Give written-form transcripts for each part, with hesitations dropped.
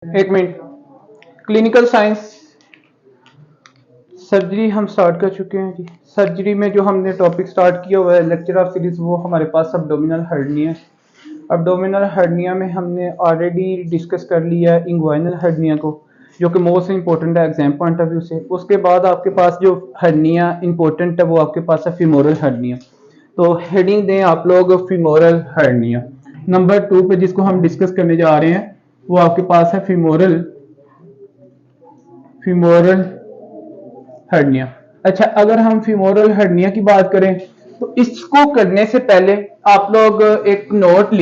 एक minute. Clinical science surgery हम start कर चुके हैं जी। सर्जरी में जो हमने टॉपिक स्टार्ट किया हुआ है लेक्चर ऑफ सीरीज, वो हमारे पास अब्डोमिनल हर्निया। अब्डोमिनल हर्निया में हमने ऑलरेडी डिस्कस कर लिया है इंग्वाइनल हर्निया को, जो कि मोस्ट इंपॉर्टेंट है एग्जाम पॉइंट ऑफ व्यू से। उसके बाद आपके पास जो हर्निया इंपॉर्टेंट है वो आपके पास है फीमोरल हर्निया। तो हेडिंग दें आप लोग फीमोरल हर्निया। नंबर 2 पे जिसको हम डिस्कस करने जा रहे हैं वो आपके पास है फीमोरल हर्निया। अच्छा, अगर हम फीमोरल हर्निया की बात करें तो इसको करने से पहले आप लोग एक नोट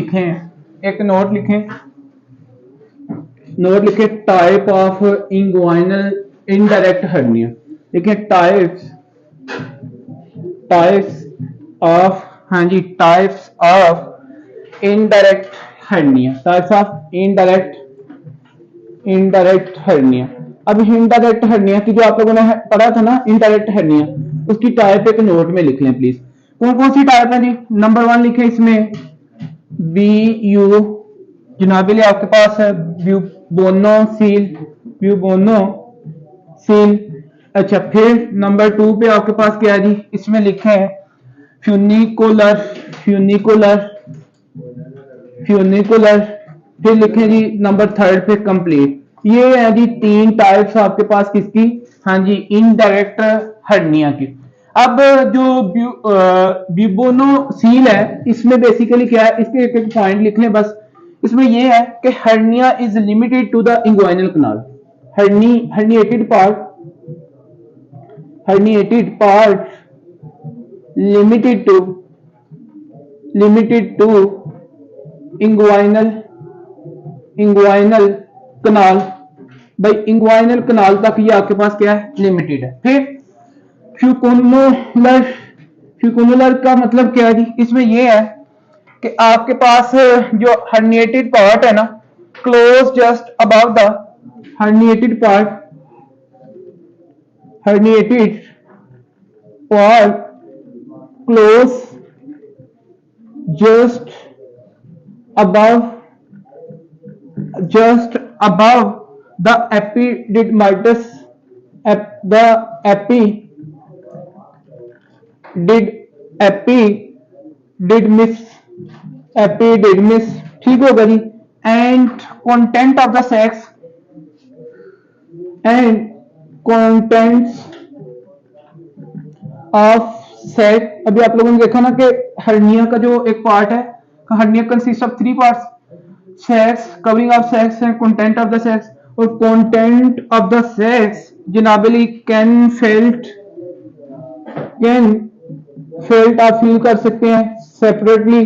लिखें type of inguinal indirect hernia. लिखें टाइप्स ऑफ, हाँ जी, types of indirect hernia. Types of indirect hernia. अब इनडायरेक्ट हर्निया की जो आप लोगों ने पढ़ा था ना, इनडायरेक्ट हर्निया, उसकी टाइप एक नोट में लिख लें प्लीज। कौन कौन सी टाइप है जी? नंबर 1 लिखे इसमें बी यू, जनाबिल आपके पास है ब्यूबोनो सील। अच्छा, फिर नंबर 2 पे आपके पास क्या है जी? इसमें लिखे हैं फ्यूनिकुलर। फिर लिखे जी नंबर 3 पे कंप्लीट। ये है जी 3 टाइप्स आपके पास किसकी? हाँ जी, इनडायरेक्ट हर्निया की। अब जो ब्यूबोनो सील है, इसमें बेसिकली क्या है, इसके एक एक पॉइंट लिख लें बस। इसमें यह है कि hernia is limited to the inguinal canal. herniated part limited to inguinal canal. भाई इंग्वाइनल कनाल तक ये आपके पास क्या है? लिमिटेड है। फिर फ्यूकुमुलर का मतलब क्या है जी? इसमें ये है कि आपके पास जो हर्निएटेड पार्ट है ना, close just above the herniated part close just above the epididymitis, the epididymis, ठीक होगा जी। And content of the sac अभी आप लोगों ने देखा ना कि हर्निया का जो एक पार्ट है, hernia consist of 3 parts, sac, covering of sac and content of the sac. और content of the sac generally can felt आप फील कर सकते हैं सेपरेटली।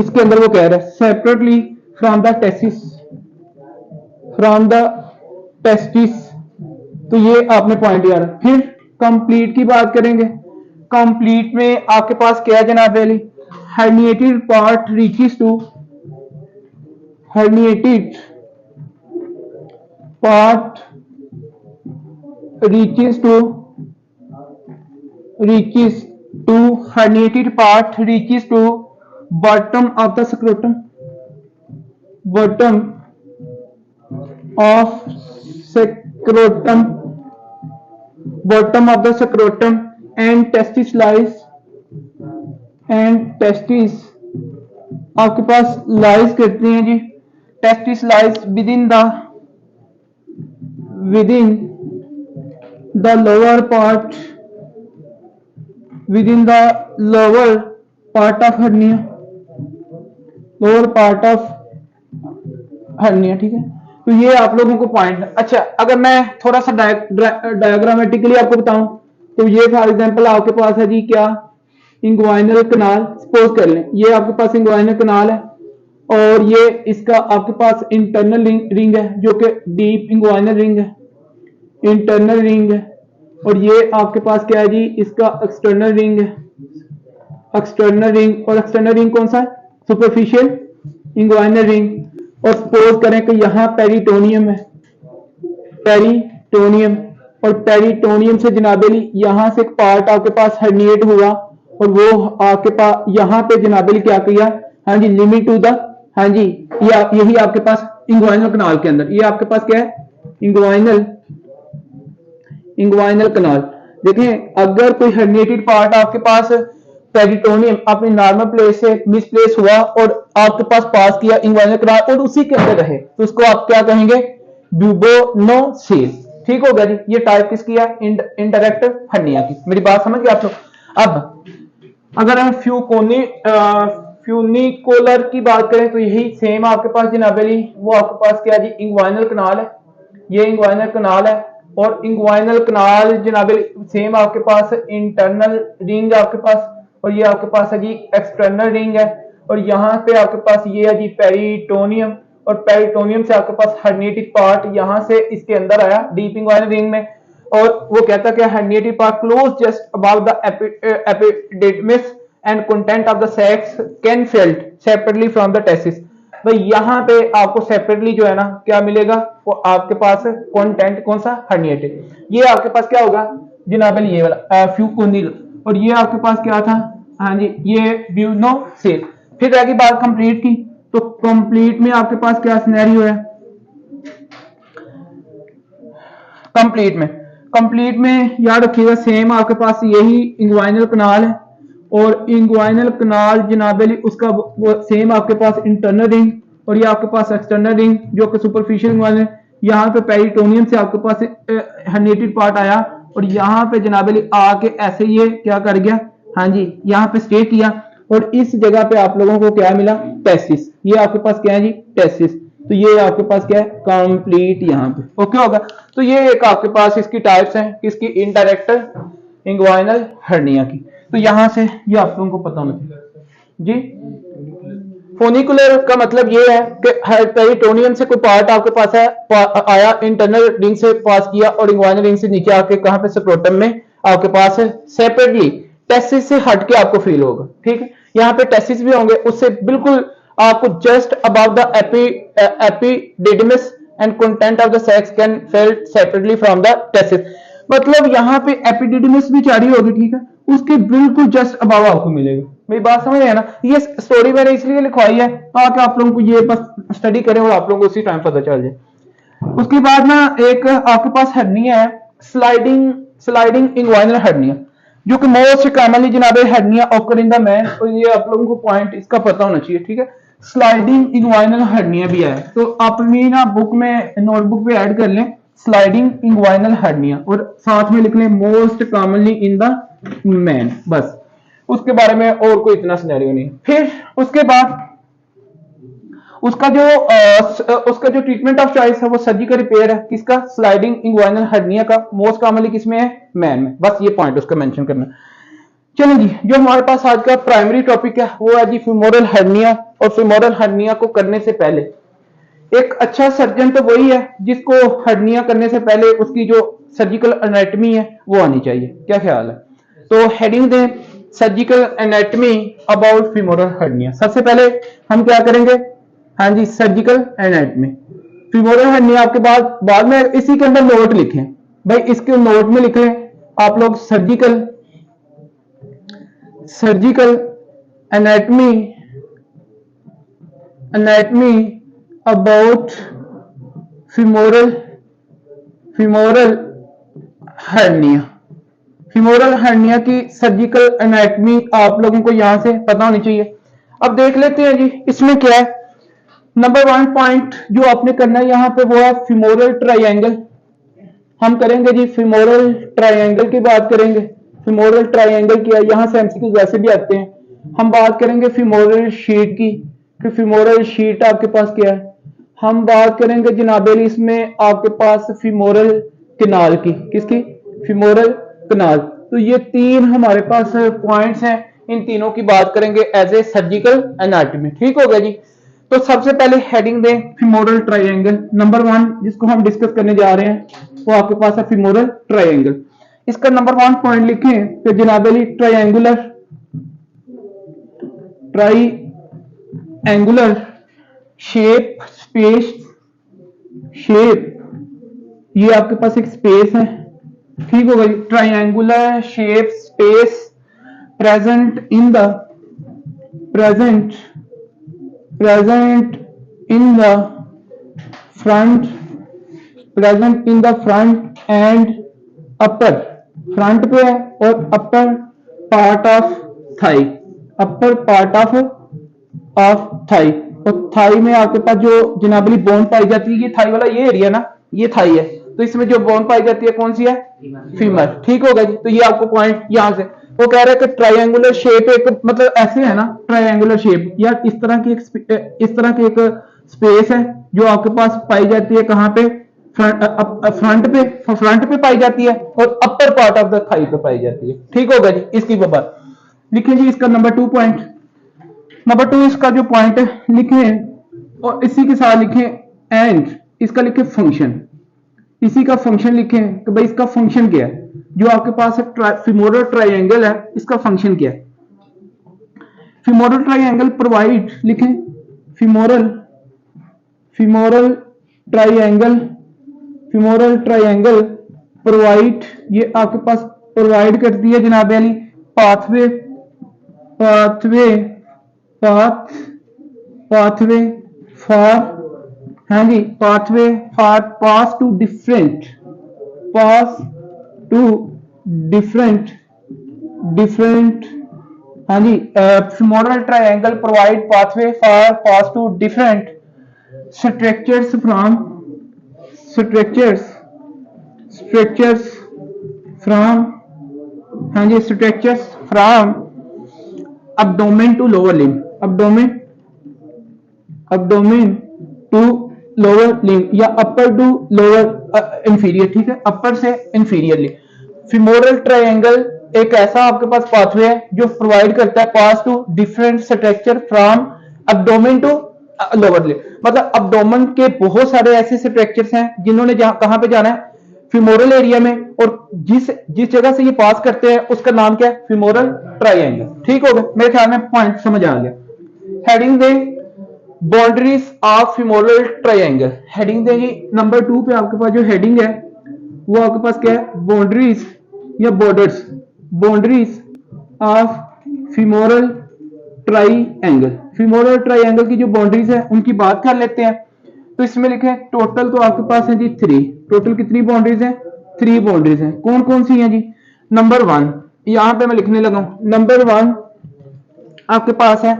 इसके अंदर वो कह रहा है सेपरेटली फ्रॉम द टेस्टिस। तो ये आपने पॉइंट याद। फिर कंप्लीट की बात करेंगे। कंप्लीट में आपके पास क्या है जनाब Ali? herniated part reaches to herniated part reaches to bottom of the scrotum, and testis आपके पास लाइज करते हैं जी। Testis lies within the lower part of hernia, ठीक है। तो ये आप लोगों को पॉइंट। अच्छा, अगर मैं थोड़ा सा डायग्रामेटिकली आपको बताऊं तो ये फॉर एग्जांपल आपके पास है जी क्या? इंग्वाइनल कनाल। सपोज कर लें ये आपके पास इंग्वाइनल कनाल है और ये इसका आपके पास इंटरनल रिंग है जो कि डीप इंग्वाइनल रिंग है, इंटरनल रिंग है। और ये आपके पास क्या है जी? इसका एक्सटर्नल रिंग है। और एक्सटर्नल रिंग कौन सा है? Superficial inguinal ring. और सपोज करें कि यहां पेरिटोनियम है, और पेरिटोनियम से जनाबेली यहां से एक पार्ट आपके पास हर्निएट हुआ और वो आपके पास यहां पे जनाबेली क्या किया? हाँ जी, लिमिट टू द हाँ जी, यही आपके पास इंग्वाइनल कनाल के अंदर, ये आपके पास क्या है, इंग्वाइनल कनाल। देखें, अगर कोई हर्निएटेड पार्ट आपके पास पेरिटोनियम अपनी नॉर्मल प्लेस से मिसप्लेस हुआ और आपके पास किया इंग्वाइनल कनाल और उसी के अंदर रहे, तो उसको आप क्या कहेंगे, ब्यूबोनोसील। ठीक हो गया जी। ये टाइप किसकी है, इनडायरेक्ट हर्निया की। मेरी बात समझ गए आप लोग। अब अगर हम फ्यूनिकुलर की बात करें तो यही सेम आपके पास जनाब अली, वो आपके पास क्या जी, इंग्वाइनल कनाल है। ये इंग्वाइनल कनाल है और इंग्वाइनल कनाल जनाब अली सेम आपके पास इंटरनल रिंग आपके पास, और ये आपके पास है जी एक्सटर्नल रिंग है। और यहाँ पे आपके पास ये है जी पेरिटोनियम, और पेरिटोनियम से आपके पास हर्निएटेड पार्ट यहाँ से इसके अंदर आया डीप इंग्वाइनल रिंग में, और वो कहता है कि herniated part close just about the epididymis and content of the sac can felt separately from the testis. भाई यहाँ पे आपको सेपरेटली जो है ना क्या मिलेगा, वो आपके पास कंटेंट कौन सा, हर्निएटेड। ये आपके पास क्या होगा जनाब, ये वाला फ्यूकोनिल, और ये आपके पास क्या था, हाँ जी ये ब्यूनोसिल। फिर रहेगी बात कंप्लीट की, तो कंप्लीट में आपके पास क्या सिनेरियो है, कंप्लीट में याद रखिएगा सेम आपके पास यही इंग्वाइनल कनाल है, और इंग्वाइनल कनाल जनाबेली उसका वो सेम आपके पास इंटरनल रिंग, और ये आपके पास एक्सटर्नल रिंग जो कि सुपरफिशियल इंग्वाइनल। यहाँ पे पेरिटोनियम से आपके पास हर्निएटेड पार्ट आया, और यहाँ पे जनाबेली आके ऐसे ये क्या कर गया, हाँ जी यहाँ पे स्टे किया, और इस जगह पे आप लोगों को क्या मिला, टेसिस। ये आपके पास क्या है जी, टेसिस। तो ये आपके पास क्या है, कंप्लीट यहाँ पे ओके होगा। तो ये एक आपके पास इसकी टाइप्स हैं, किसकी, इनडायरेक्ट इंग्वाइनल हर्निया की। तो यहां से ये आप लोगों को पता होना चाहिए जी। फोनिकुलर का मतलब ये है कि पेरिटोनियम से कोई पार्ट आपके पास है आया, इंटरनल रिंग से पास किया और इंग्वाइनल रिंग से नीचे आके कहां पे, स्क्रोटम में आपके पास है, सेपरेटली टेसिस से हट के आपको फील होगा। ठीक है, यहाँ पे टेसिस भी होंगे, उससे बिल्कुल आपको just about the epididymis and content of the sac can felt separately from the testis. मतलब यहाँ पे एपिडिडमिस भी चारी होगी, ठीक है, उसके बिल्कुल जस्ट अबाव आपको मिलेगा। मेरी बात समझ है ना। ये स्टोरी मैंने इसलिए लिखवाई है ताकि आप लोगों को ये बस स्टडी करें और आप लोगों को उसी टाइम पता चल जाए। उसके बाद ना एक आपके पास हर्निया है, स्लाइडिंग इंग्वाइनल हर्निया, जो कि मोस्ट कॉमनली जनाब hernia occur in the man. और ये आप लोगों को पॉइंट इसका पता होना चाहिए, ठीक है। स्लाइडिंग इंग्वाइनल हर्निया भी है, तो अपनी ना बुक में, नोटबुक पे ऐड कर लें स्लाइडिंग इंग्वाइनल हर्निया, और साथ में लिख लें most commonly in the man, बस। उसके बारे में और कोई इतना सिनेरियो नहीं। फिर उसके बाद उसका जो ट्रीटमेंट ऑफ चॉइस है वो सर्जिकल रिपेयर है, किसका, स्लाइडिंग इंग्वाइनल हर्निया का। मोस्ट कॉमनली किसमें है, मैन में। बस ये पॉइंट उसका मेंशन करना। चलिए जी, जो हमारे पास आज का प्राइमरी टॉपिक है वो है जी फीमोरल हर्निया। और फीमोरल हर्निया को करने से पहले एक अच्छा सर्जन तो वही है जिसको हर्निया करने से पहले उसकी जो सर्जिकल एनाटॉमी है वो आनी चाहिए। क्या ख्याल है? तो हेडिंग दें, surgical anatomy about femoral hernia. सबसे पहले हम क्या करेंगे, हाँ जी सर्जिकल एनाटॉमी फीमोरल हर्निया। आपके बाद में इसी के अंदर नोट लिखें भाई, इसके नोट में लिख लें आप लोग surgical anatomy about femoral hernia. Femoral hernia की सर्जिकल एनाटॉमी आप लोगों को यहां से पता होनी चाहिए। अब देख लेते हैं जी इसमें क्या है। नंबर 1 पॉइंट जो आपने करना है यहां पे वो है फीमोरल ट्रायंगल। हम करेंगे जी फीमोरल ट्रायंगल की बात करेंगे। फीमोरल ट्रायंगल क्या है, यहां से एमसीक्यू वैसे भी आते हैं। हम बात करेंगे फीमोरल शीट की, कि फीमोरल शीट आपके पास क्या है। हम बात करेंगे जनाबेली इसमें आपके पास फीमोरल कनाल की, किसकी, फीमोरल कनाल। तो ये 3 हमारे पास पॉइंट्स हैं, इन तीनों की बात करेंगे एज ए सर्जिकल एनाटॉमी। ठीक हो गया जी। तो सबसे पहले हेडिंग दें फीमोरल ट्रायंगल। नंबर 1 जिसको हम डिस्कस करने जा रहे हैं वो आपके पास है फीमोरल ट्रायंगल। इसका नंबर 1 पॉइंट लिखें कि जनाबेली ट्रायंगुलर शेप ये आपके पास एक स्पेस है। ठीक होगा जी। Triangular shape present present in the front, present in the front and upper, front पे है और upper part of thigh, upper part of thigh. और थाई में आपके पास जो जनाबली बोन पाई जाती है, ये थाई वाला ये एरिया ना, ये थाई है, तो इसमें जो बोन पाई जाती है कौन सी है? फीमर। ठीक होगा जी। तो ये आपको पॉइंट यहां से वो कह रहे हैं कि ट्रायंगुलर शेप एक मतलब ऐसे है ना, ट्रायंगुलर शेप या इस तरह की एक स्पेस है जो आपके पास पाई जाती है कहां पे? फ्रंट पे पाई जाती है और upper part of the thigh पे पाई जाती है। ठीक होगा जी। इसकी बात लिखें जी। इसका नंबर 2 पॉइंट, नंबर 2 इसका जो पॉइंट है लिखें और इसी के साथ लिखें एंड इसका लिखें फंक्शन, इसी का फंक्शन लिखें कि भाई इसका फंक्शन क्या है। जो आपके पास फीमोरल ट्रायंगल है, इसका फंक्शन क्या है? फीमोरल ट्रायंगल प्रोवाइड, लिखें femoral triangle, femoral triangle provide, ये आपके पास प्रोवाइड करती है जनाब अली पाथवे फॉर, हाँ जी, pathway for pass two different हाँ जी, femoral triangle provide pathway for pass two different structures from हाँ जी, structures from abdomen to lower limb, abdomen to lower limb या upper to lower inferior। ठीक है, अपर से इंफीरियरली। फीमोरल ट्रायंगल एक ऐसा आपके पास पाथवे है जो प्रोवाइड करता है pass two different structure from abdomen to lower limb, मतलब abdomen के बहुत सारे ऐसे स्ट्रक्चर्स हैं जिन्होंने कहां पे जाना है? फीमोरल एरिया में, और जिस जगह से ये पास करते हैं उसका नाम क्या है? Femoral triangle. ठीक हो गया, मेरे ख्याल में पॉइंट समझ आ गया। Heading they boundaries of femoral triangle, heading देंगे नंबर 2 पे। आपके पास जो हेडिंग है वो आपके पास क्या है? बाउंड्रीज या borders, boundaries of femoral triangle. Femoral triangle की जो बाउंड्रीज है उनकी बात कर लेते हैं। तो इसमें लिखे टोटल तो आपके पास है जी 3, टोटल कितनी बाउंड्रीज हैं? 3 बाउंड्रीज हैं। कौन कौन सी हैं जी? नंबर 1 यहां पे मैं लिखने लगा हूं, नंबर 1 आपके पास है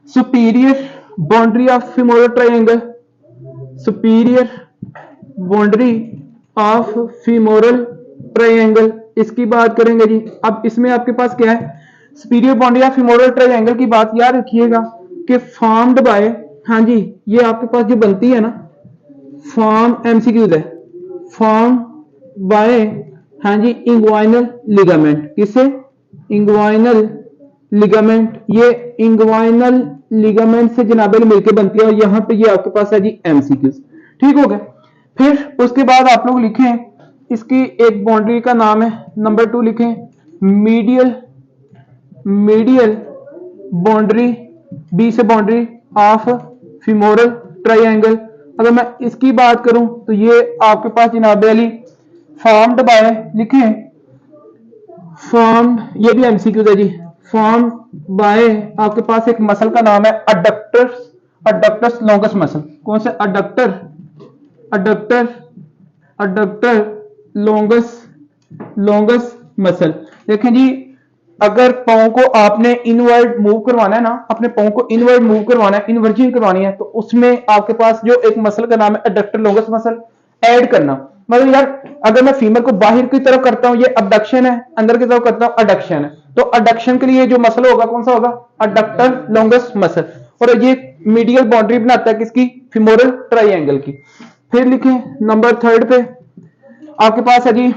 superior boundary of femoral triangle, superior boundary of femoral triangle, इसकी बात करेंगे जी। अब इसमें आपके पास क्या है? Superior boundary of femoral triangle की बात याद रखिएगा कि फॉर्म्ड बाय, हाँ जी, ये आपके पास जो बनती है ना, फॉर्म एमसीक्यूज है, फॉर्म बाय, हाँ जी, इंग्वाइनल लिगामेंट। किससे? Inguinal ligament. ये इंग्वाइनल लिगामेंट से जनाबेल मिलकर बनती है और यहां पे ये आपके पास है जी एमसीक्यूज। ठीक हो गया। फिर उसके बाद आप लोग लिखें इसकी एक बाउंड्री का नाम है, नंबर 2 लिखें मीडियल बाउंड्री, बी से बाउंड्री ऑफ फीमोरल ट्रायंगल। अगर मैं इसकी बात करूं तो ये आपके पास जनाब अली फॉर्म्ड बाय, लिखें फॉर्म, ये भी एमसीक्यू है जी, फॉर्म बाय आपके पास एक मसल का नाम है अडक्टर्स लॉन्गस मसल। कौन से? Adductor longus muscle. देखें जी, अगर पांव को आपने इनवर्ड मूव करवाना है ना, अपने पांव को इनवर्ड मूव करवाना है, इन्वर्जन करवानी है, तो उसमें आपके पास जो एक मसल का नाम है अडक्टर लॉन्गस मसल ऐड करना। मतलब यार अगर मैं फीमर को बाहर की तरफ करता हूं ये अबडक्शन है, अंदर की तरफ करता हूं अडक्शन है, तो अडक्शन के लिए जो मसल होगा कौन सा होगा? Adductor longus muscle. और ये मीडियल बाउंड्री बनाता है किसकी? फीमोरल ट्रायंगल की। फिर लिखें नंबर 3 पे आपके पास है जी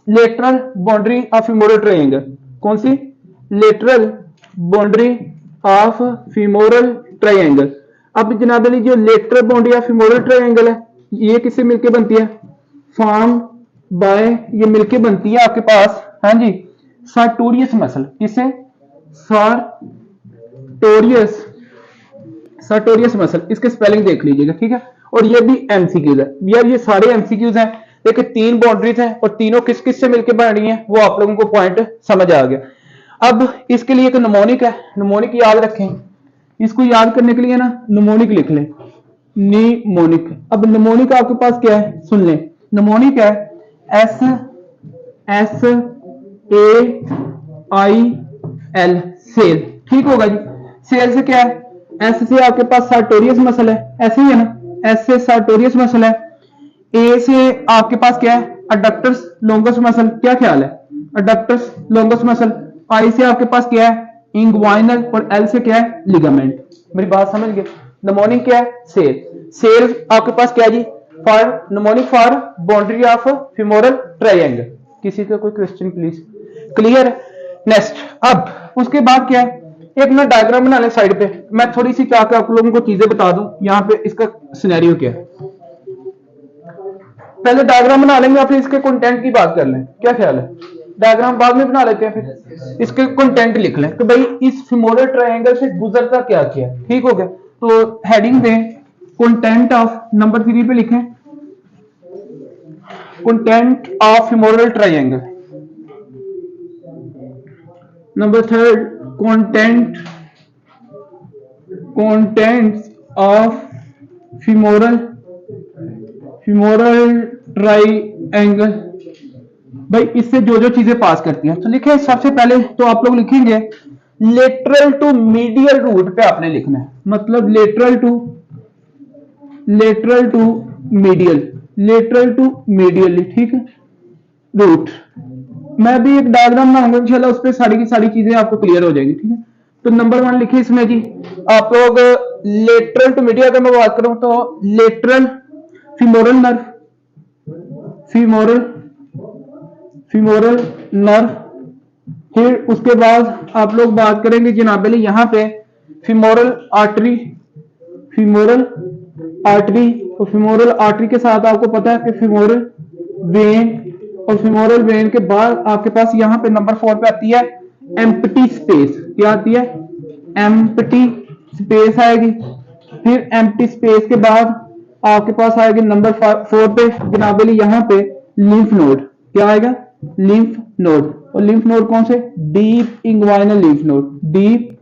lateral boundary of femoral triangle. कौन सी? Lateral boundary of femoral triangle. अब जनाब अली जो lateral boundary of femoral triangle है ये किससे मिलके बनती है? फॉर्म बाय, ये मिलके बनती है आपके पास, हाँ जी, सार्टोरियस मसल। किससे? Sartorius muscle. इसके स्पेलिंग देख लीजिएगा, ठीक है। और ये भी एमसीक्यूज है यार, ये सारे एमसीक्यूज हैं। देखिए 3 बाउंड्रीज हैं और तीनों किस किस से मिलकर बन रही हैं वो आप लोगों को पॉइंट समझ आ गया। अब इसके लिए एक नमोनिक है, नमोनिक याद रखें इसको याद करने के लिए ना निमोनिक लिख लें, निमोनिक। अब निमोनिक आपके पास क्या है, सुन लें। निमोनिक है S S A I L, sail. ठीक होगा जी। सेल से क्या है, एस से आपके पास सार्टोरियस मसल है, ऐसे ही है ना, एस से सार्टोरियस मसल है। ए से आपके पास क्या है, अडक्टर्स लॉन्गस मसल। क्या ख्याल है, अडक्टर्स लॉन्गस मसल। आई से आपके पास क्या है, इंग्वाइनल। और एल से क्या है, लिगामेंट। मेरी बात समझ गए। निमोनिक क्या है, सेल। सेल आपके पास क्या है जी, for mnemonic for boundary of femoral triangle. किसी का कोई क्वेश्चन प्लीज, क्लियर। नेक्स्ट, अब उसके बाद क्या है, एक ना डायग्राम बना ले साइड पे। मैं थोड़ी सी क्या क्या आप लोगों को चीजें बता दूं, यहाँ पे इसका सिनेरियो क्या है। पहले डायग्राम बना लेंगे, फिर इसके कंटेंट की बात कर लें। क्या ख्याल है, डायग्राम बाद में बना लेते हैं, फिर इसके कंटेंट लिख लें कि भाई इस फीमोरल ट्रायंगल से गुजरता क्या क्या। ठीक हो गया। तो हेडिंग दें कंटेंट ऑफ, नंबर 3 पे लिखें content of femoral triangle. Number 3 contents of femoral triangle. भाई इससे जो जो चीजें पास करती हैं, तो लिखे सबसे पहले तो आप लोग लिखेंगे लेटरल टू मीडियल रूट पे आपने लिखना है। मतलब लेटरल टू मीडियल, ठीक है, रूट। मैं भी एक डायग्राम बनाऊंगा इंशाल्लाह, उस पर सारी की सारी चीजें आपको क्लियर हो जाएंगी। ठीक है। तो नंबर 1 लिखिए इसमें जी, आप लोग लेटरल टू मीडियल अगर मैं बात करूं तो lateral femoral nerve, femoral nerve. फिर उसके बाद आप लोग बात करेंगे जनाब अली यहाँ पे फीमोरल आर्टरी, और फीमोरल आर्टरी के साथ आपको पता है कि फीमोरल वेन, और फीमोरल वेन के बाद आपके पास यहाँ पे नंबर 4 पे आती है एम्प्टी स्पेस। क्या आती है, एम्प्टी स्पेस आएगी। फिर एम्प्टी स्पेस के बाद आपके पास आएगी नंबर 4 पे जनाब अली यहाँ पे लिम्फ नोड। क्या आएगा, लिम्फ नोड। और लिम्फ नोड कौन से, deep inguinal lymph node, deep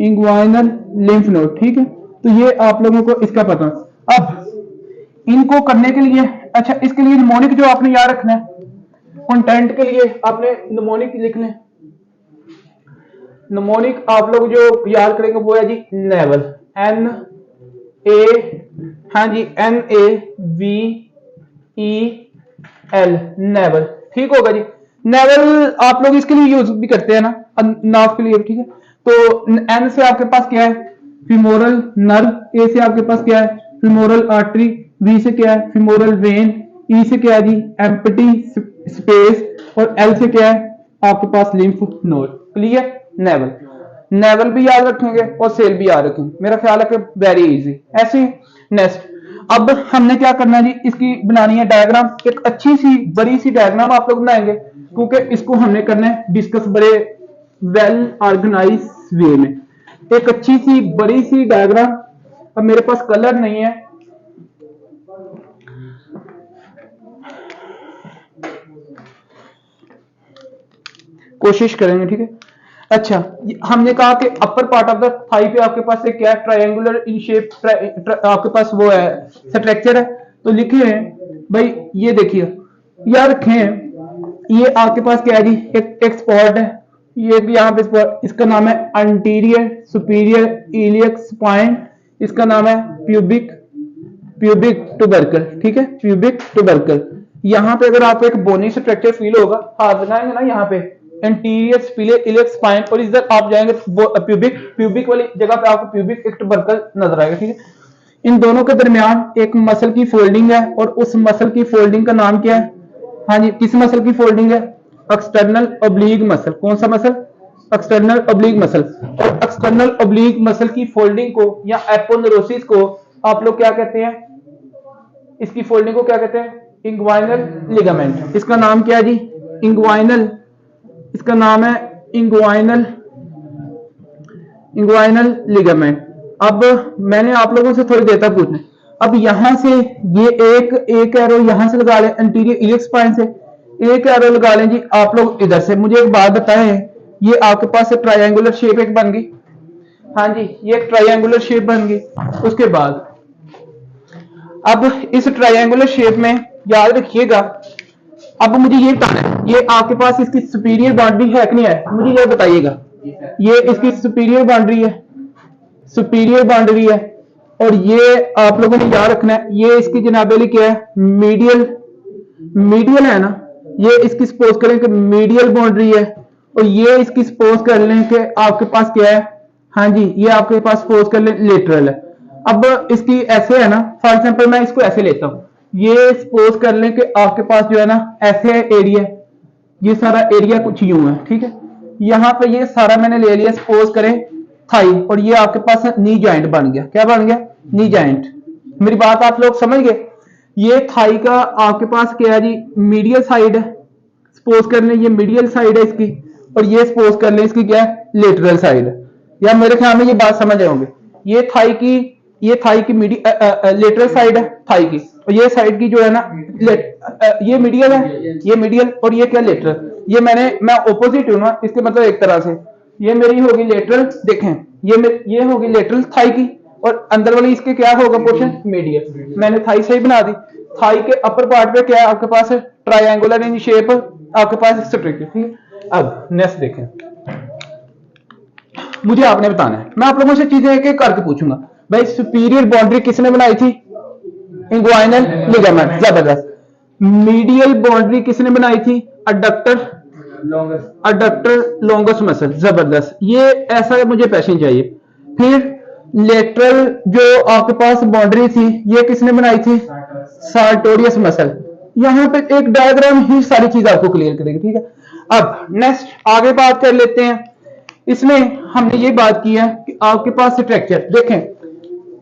inguinal lymph node. ठीक है। तो ये आप लोगों को इसका पता। अब इनको करने के लिए, अच्छा इसके लिए निमोनिक जो आपने याद रखना है, कंटेंट के लिए आपने निमोनिक लिख लें। निमोनिक आप लोग जो याद करेंगे वो है जी नेवल, एन ए, हाँ जी NAVEL, नेवल। ठीक होगा जी। नेवल आप लोग इसके लिए यूज भी करते हैं ना, नाव के लिए। ठीक है। तो एन से आपके पास क्या है, फीमोरल नर्व। ए से आपके पास क्या है, फीमोरल आर्टरी। बी से क्या है, फीमोरल वेन। ई से क्या है जी, एम्प्टी स्पेस। और एल से क्या है आपके पास, लिम्फ नोड। क्लियर। नेवल भी याद रखेंगे और सेल भी याद रखेंगे। मेरा ख्याल है कि वेरी इजी। ऐसे नेक्स्ट, अब हमने क्या करना है जी, इसकी बनानी है डायग्राम। एक अच्छी सी बड़ी सी डायग्राम आप लोग बनाएंगे, क्योंकि इसको हमने करना है डिस्कस बड़े वेल ऑर्गेनाइज वे में। एक अच्छी सी बड़ी सी डायग्राम। अब मेरे पास कलर नहीं है, कोशिश करेंगे। ठीक है। अच्छा, हमने कहा कि upper part of the thigh पे आपके पास एक क्या है, ट्रायंगुलर इन शेप आपके पास वो है, स्ट्रक्चर है। तो लिखे हैं भाई, ये देखिए यार रखें, ये आपके पास क्या है जी, एक स्पॉट है। ये भी यहाँ पे स्पॉट, इसका नाम है अंटीरियर सुपीरियर इलियक स्पाइन। इसका नाम है प्यूबिक टुबरकल। ठीक है, प्यूबिक टुबरकल। यहाँ पे अगर आपको एक बोनी स्ट्रक्चर फील होगा, हाथ लगाएंगे ना यहाँ पे, एंटीरियर स्पिले इलियक स्पाइन, और इधर आप जाएंगे प्यूबिक वाली जगह पे आपको प्यूबिक एक टुबरकल नजर आएगा। ठीक है। इन दोनों के दरमियान एक मसल की फोल्डिंग है, और उस मसल की फोल्डिंग का नाम क्या है, हाँ जी, किस मसल की फोल्डिंग है, एक्सटर्नल ऑब्लिक मसल। कौन सा मसल, एक्सटर्नल ऑब्लिक मसल। और एक्सटर्नल ऑब्लिक मसल की फोल्डिंग को या एपोनेरोसिस को आप लोग क्या कहते हैं, इसकी फोल्डिंग को क्या कहते हैं, इंग्वाइनल लिगामेंट। इसका नाम क्या है जी, इंग्वाइनल। इसका नाम है इंग्वाइनल लिगामेंट। अब मैंने आप लोगों से थोड़ी देर तक पूछना, अब यहां से ये एक एरो यहां से लगा लें एंटीरियर इलियक स्पाइन से, एक एरो लगा लें जी आप लोग इधर से। मुझे एक बात बताएं, ये आपके पास ट्रायंगुलर शेप एक बन गई, हाँ जी, ये एक ट्रायंगुलर शेप बन गई। उसके बाद अब इस ट्रायंगुलर शेप में याद रखिएगा, अब मुझे ये बताना है, ये आपके पास इसकी सुपीरियर बाउंड्री है कि नहीं है, मुझे ये बताइएगा। ये इसकी सुपीरियर बाउंड्री है, सुपीरियर बाउंड्री है, और ये आप लोगों ने याद रखना है, ये इसकी जनाबेली क्या है, मीडियल, मीडियल है ना। ये इसकी सपोज करें कि मीडियल बाउंड्री है, और ये इसकी सपोज कर लें कि आपके पास क्या है, हाँ जी, ये आपके पास सपोज कर लें लेटरल है। अब इसकी ऐसे है ना, फॉर एग्जांपल मैं इसको ऐसे लेता हूं, ये सपोज कर लें कि आपके पास जो है ना ऐसे है एरिया, ये सारा एरिया कुछ यूं है, ठीक है। यहां पे ये सारा मैंने ले लिया, सपोज करें थाई, और ये आपके पास नी जॉइंट बन गया। क्या बन गया, नी जॉइंट। मेरी बात आप लोग समझ गए। ये थाई का आपके पास क्या है जी, मीडियल साइड है, सपोज कर लें ये मीडियल साइड है इसकी, और ये सपोज कर लें इसकी क्या है, लेटरल साइड है। या मेरे ख्याल में ये बात समझ आए होंगे। ये थाई की लेटरल साइड है थाई की, और ये साइड की जो है ना ये मीडियल है, ये मीडियल, और ये क्या लेटरल। ये मैं ओपोजिट हूं ना इसके, मतलब एक तरह से ये मेरी होगी लेटरल, देखें ये होगी लेटरल थाई की, और अंदर वाली इसके क्या होगा पोर्शन, मीडियल। मैंने थाई सही बना दी। थाई के अपर पार्ट पे क्या है आपके पास, ट्रायंगुलर इन शेप आपके पास स्ट्रक्चर, ठीक है। अब नेक्स्ट देखें, मुझे आपने बताना है, मैं आप लोगों से चीजें एक एक करके पूछूंगा। भाई सुपीरियर बाउंड्री किसने बनाई थी, इंग्वाइनल लिगामेंट, जबरदस्त। मीडियल बाउंड्री किसने बनाई थी, अडक्टर लॉन्गस मसल, जबरदस्त। ये ऐसा मुझे पैशन चाहिए। फिर लेटरल जो आपके पास बाउंड्री थी, ये किसने बनाई थी, सार्टोरियस मसल। यहां पे एक डायग्राम ही सारी चीज आपको क्लियर करेगी, ठीक है। अब नेक्स्ट आगे बात कर लेते हैं। इसमें हमने ये बात की है कि आपके पास स्ट्रक्चर देखें,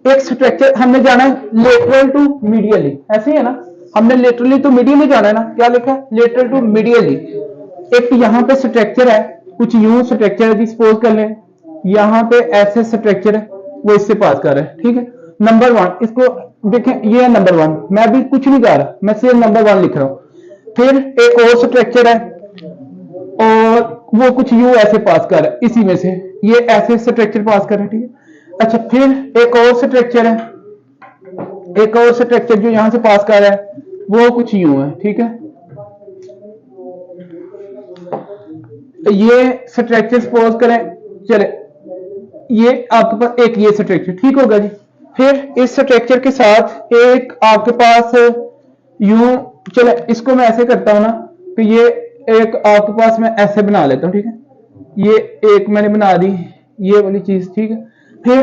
एक स्ट्रक्चर हमने जाना है लेटरल टू मीडियली, ऐसे ही है ना, हमने लेटरली टू मीडियली जाना है ना, क्या लिखा है, लेटरल टू मीडियली। एक यहाँ पे स्ट्रक्चर है, कुछ यूं स्ट्रक्चर है, सपोज कर लें यहाँ पे ऐसे स्ट्रक्चर है, वो इससे पास कर रहा है, ठीक है। नंबर 1 इसको देखें, ये है नंबर 1, मैं भी कुछ नहीं कर रहा, मैं सिर्फ नंबर 1 लिख रहा हूं। फिर एक और स्ट्रक्चर है, और वो कुछ यूं ऐसे पास कर रहा है, इसी में से ये ऐसे स्ट्रक्चर पास कर रहा है, ठीक है। अच्छा, फिर एक और स्ट्रक्चर है, एक और स्ट्रक्चर जो यहां से पास कर रहा है, वो कुछ यूं है, ठीक है। ये स्ट्रक्चर सपोज करें, चले ये आपके पास एक ये स्ट्रक्चर, ठीक होगा जी। फिर इस स्ट्रक्चर के साथ एक आपके पास यूं, चले इसको मैं ऐसे करता हूं ना, तो ये एक आपके पास मैं ऐसे बना लेता हूं, ठीक है। ये एक मैंने बना दी, ये वाली चीज, ठीक है। फिर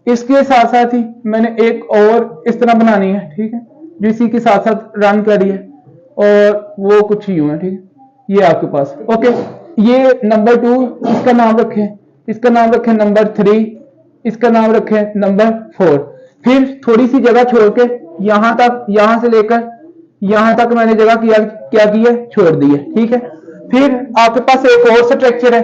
इसके साथ साथ ही मैंने एक और इस तरह बनानी है, ठीक है, जो इसी के साथ साथ रन करी है, और वो कुछ यूं है, ठीक है। ये आपके पास ओके। ये नंबर 2, इसका नाम रखें, इसका नाम रखें नंबर 3, इसका नाम रखें नंबर 4। फिर थोड़ी सी जगह छोड़ के यहां तक, यहां से लेकर यहां तक मैंने जगह क्या की है, छोड़ दी है, ठीक है। फिर आपके पास एक और स्ट्रक्चर है,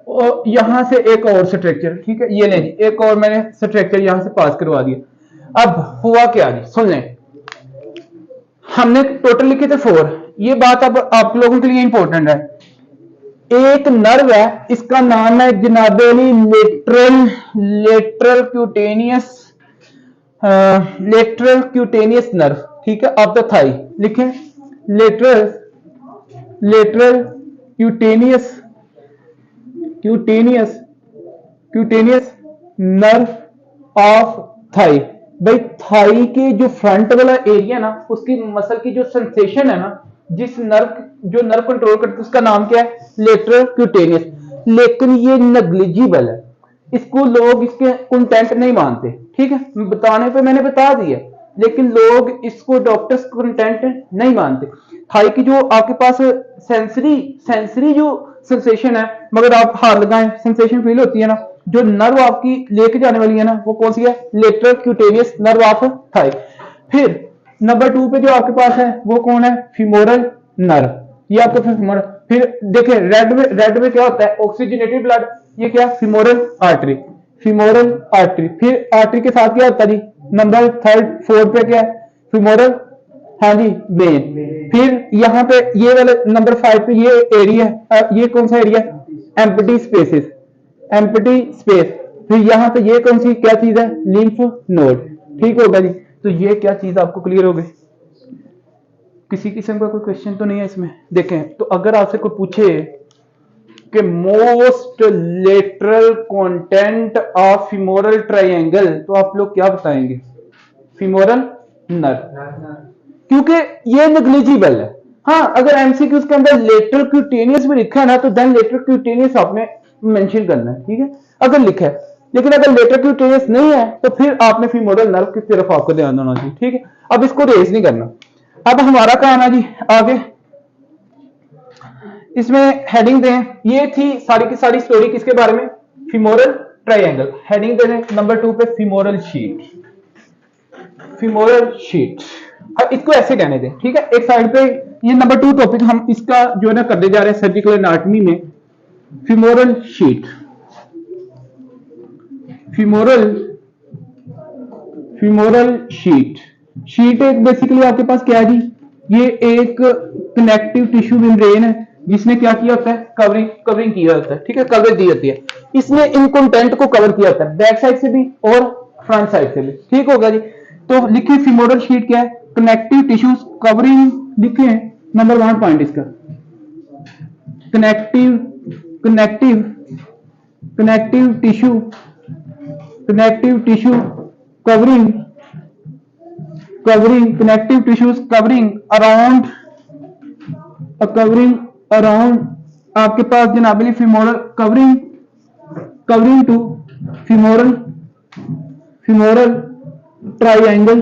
और यहां से एक और स्ट्रक्चर, ठीक है। ये लें, एक और मैंने स्ट्रक्चर यहां से पास करवा दिया। अब हुआ क्या जी, सुन लें, हमने टोटल लिखे थे 4। ये बात अब आप लोगों के लिए इंपॉर्टेंट है। एक नर्व है, इसका नाम है जनाबे अली लेटरल क्यूटेनियस नर्व, ठीक है, ऑफ द थाई। लिखें lateral cutaneous nerve of thigh. भाई थाई के जो फ्रंट वाला एरिया ना, उसकी मसल की जो सेंसेशन है ना, जिस जो नर्व कंट्रोल करता है, उसका नाम क्या है, लेटरल क्यूटेनियस। लेकिन ये नेग्लिजिबल है, इसको लोग इसके कंटेंट नहीं मानते, ठीक है। बताने पे मैंने बता दिया, लेकिन लोग इसको डॉक्टर्स कंटेंट नहीं मानते। थाई की जो आपके पास सेंसरी जो सेंसेशन है, मगर आप हाथ लगाएं सेंसेशन फील होती है ना, जो नर्व आपकी लेके जाने वाली है ना, वो कौन सी है, lateral cutaneous nerve of thigh. फिर नंबर 2 पे जो आपके पास है वो कौन है, फीमोरल नर्व, ये आपका फीमोरल। फिर देखिए रेड में क्या होता है, ऑक्सीजनेटेड ब्लड, ये क्या, फीमोरल आर्टरी, फीमोरल आर्टरी। फिर आर्टरी के साथ क्या होता है जी, नंबर 4 पे क्या है, फीमोरल, हाँ जी, वेन। फिर यहाँ पे ये वाले नंबर 5 पे ये एरिया, ये कौन सा area, empty spaces, empty space, फिर यहाँ पे ये कौन सी क्या चीज है, लिम्फ नोड। ठीक होगा जी, तो ये क्या चीज आपको क्लियर हो गई। किसी किस्म का कोई क्वेश्चन तो नहीं है इसमें। देखें तो अगर आपसे कोई पूछे कि most lateral content of femoral triangle, तो आप लोग क्या बताएंगे, फीमोरल नर्व, क्योंकि ये नेग्लिजिबल है। हाँ, अगर एमसीक्यूज के अंदर लेटरल क्यूटेनियस भी लिखा है ना, तो देन लेटरल क्यूटेनियस आपने मेंशन करना है, ठीक है, अगर लिखा है। लेकिन अगर लेटरल क्यूटेनियस नहीं है तो फिर आपने फीमोरल नर्व की तरफ आपको ध्यान देना चाहिए, ठीक है। अब इसको रेज नहीं करना। अब हमारा काम है जी आगे, इसमें हेडिंग दें। ये थी सारी की सारी स्टोरी किसके बारे में, फीमोरल ट्रायंगल। हेडिंग दे दें नंबर 2 पे, फीमोरल शीट, फीमोरल शीट। अब इसको ऐसे कहने दें, ठीक है, एक साइड पे ये नंबर 2 टॉपिक हम इसका जो है ना करने जा रहे हैं सर्जिकल एनाटॉमी में, femoral sheet. Femoral sheet, sheet एक बेसिकली आपके पास क्या है जी, ये एक कनेक्टिव टिश्यू मेम्ब्रेन है जिसने क्या किया होता है, कवरिंग किया होता है, ठीक है, कवरेज दी होती है। इसने इन कंटेंट को कवर किया होता है बैक साइड से भी और फ्रंट साइड से भी, ठीक होगा जी। तो लिखिए फीमोरल शीट क्या है, कनेक्टिव टिश्यूज कवरिंग, लिखे नंबर 1 पॉइंट इसका, connective tissue covering connective tissues covering around आपके पास generally femoral covering to femoral triangle,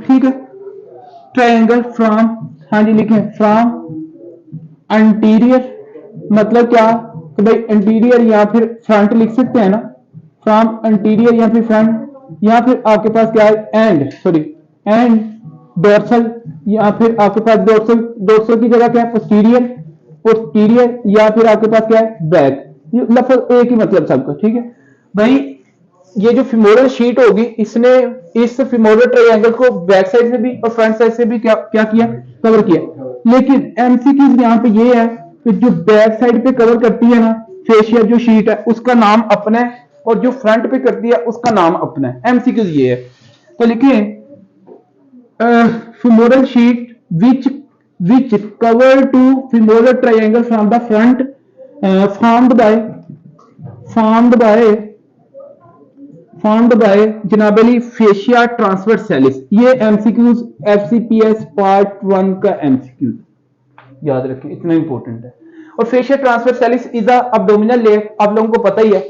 ठीक है, ट्रायंगल फ्रॉम, हाँ जी लिखें, फ्रॉम एंटीरियर, मतलब क्या कि भाई एंटीरियर या फिर फ्रंट लिख सकते हैं ना, फ्रॉम एंटीरियर या फिर फ्रंट, या फिर आपके पास क्या है एंड डोर्सल, या फिर आपके पास डोर्सल की जगह क्या है पोस्टीरियर, या फिर आपके पास क्या है बैक। ये लफ्ज एक ही मतलब सबका, ठीक है भाई। ये जो फीमोरल शीट होगी, इसने इस फीमोरल ट्रायंगल को बैक साइड से भी और फ्रंट साइड से भी क्या किया, कवर किया। लेकिन एमसीक्यूज यहाँ पे ये है कि जो बैक साइड पे कवर करती है ना फेशिया जो शीट है, उसका नाम अपना है, और जो फ्रंट पे करती है उसका नाम अपना है। एमसीक्यूज ये है, तो लिखिए femoral sheet which cover to femoral triangle from the front, formed by generally fascia transversalis. ये एमसीक्यूज एफसीपीएस पार्ट 1 का एमसीक्यूज याद रखें, इतना इंपॉर्टेंट है। और fascia transversalis is a abdominal layer, आप लोगों को पता ही है,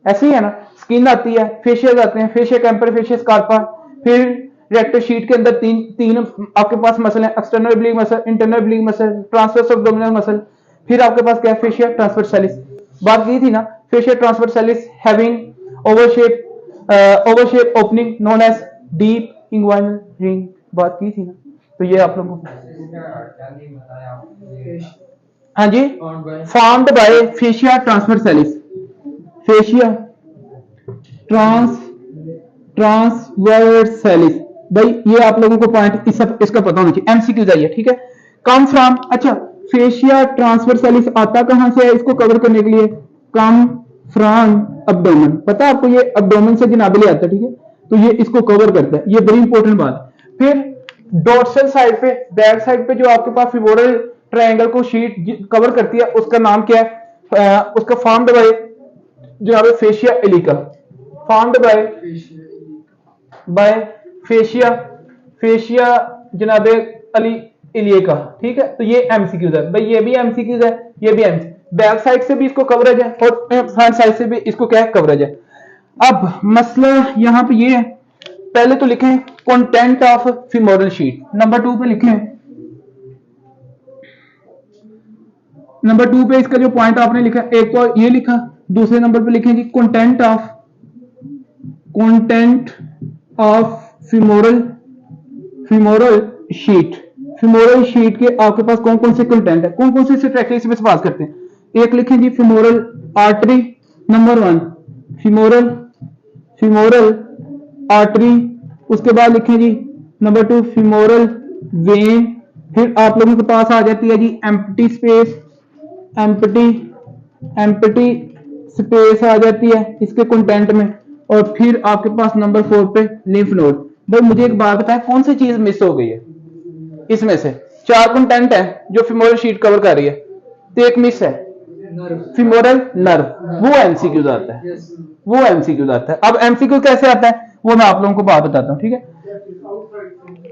ऐसे ही है ना, स्किन आती है, फेशियल आते हैं, फेशिया कैंपर, फेशिया स्कार्पा, फिर रेक्टल शीट के अंदर तीन आपके पास मसल है, external bleeding muscle, internal bleeding muscle, transverse abdominal muscle, फिर आपके पास क्या है, फेशिया ट्रांसवर्सैलिस। बात की थी ना, fascia transversalis having oval shape opening known as deep inguinal ring, बात की थी ना। तो ये आप लोगों को, हाँ जी, formed by fascia transversalis, fascia transversalis. भाई ये आप लोगों को पॉइंट इसका पता होना चाहिए, एमसीक्यू जाइए, ठीक है। कम फ्रॉम, अच्छा फेशिया ट्रांसवर्सैलिस आता कहां से है इसको कवर करने के लिए, कम फ्रॉम अब्डोमेन, पता है आपको, ये अब्डोमेन से जनाबली आता है, ठीक है, तो ये इसको कवर करता है, ये बड़ी इंपॉर्टेंट बात। फिर डोर्सल साइड पे, बैक साइड पे जो आपके पास फीमोरल ट्रायंगल को शीट कवर करती है, उसका नाम क्या है, उसका फॉर्म्ड बाय जनाब fascia Elika, formed by fascia जनाबे अली इलिका, ठीक है। तो ये एमसीक्यूज है भाई, ये भी एमसीक्यूज है, ये भी एमसीक्यूज, बैक साइड से भी इसको कवरेज है और फ्रंट साइड से भी इसको क्या है, कवरेज है। अब मसला यहां पे ये है, पहले तो लिखें content of femoral sheet, number 2 पे लिखें, नंबर 2 पे इसका जो पॉइंट आपने लिखा, एक तो ये लिखा, दूसरे नंबर पे लिखें जी कंटेंट ऑफ फीमोरल शीट के आपके पास कौन कौन से कंटेंट है, कौन कौन से कैरेक्टरिस्टिक्स में बात करते हैं। एक लिखें जी femoral artery, number 1 femoral artery, उसके बाद लिखें जी नंबर 2 फीमोरल वेन, फिर आप लोगों के पास आ जाती है जी एम्प्टी स्पेस, एम्प्टी स्पेस आ जाती है इसके कंटेंट में। और फिर आपके पास नंबर 4 पे लिम्फ नोड। भाई मुझे एक बात बताएं, कौन सी चीज मिस हो गई है इसमें से? 4 कंटेंट है जो फीमोरल शीट कवर कर रही है, तो एक मिस है, फीमोरल नर्व। वो एमसीक्यू आता है, वो एमसीक्यू आता है। अब एमसीक्यू कैसे आता है वो मैं आप लोगों को बात बताता हूं, ठीक है?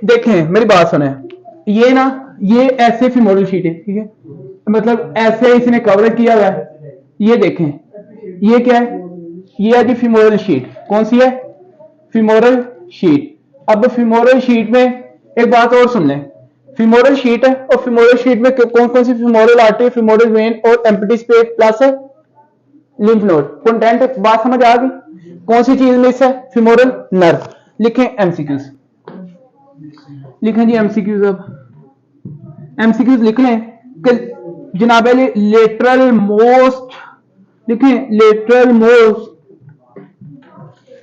देखें मेरी बात सुने, ये ना ये ऐसे फीमोरल शीट है, ठीक है, मतलब ऐसे इसने कवर किया हुआ है। ये देखें ये क्या है, ये है जी फीमोरल शीट। कौन सी है? Femoral sheet. अब फीमोरल शीट में एक बात और सुन लें, फीमोरल शीट है और फीमोरल शीट में कौन कौन सी फीमोरल आर्टरी, फीमोरल वेन और empty space plus lymph node. Content बात समझ आ गई? कौन सी चीज मिस है? Femoral nerve. लिखें एमसीक्यूज, लिखें जी एमसीक्यूज। अब एमसीक्यूज लिख लें कि जनाब लेटरल मोस्ट, लिखें lateral most,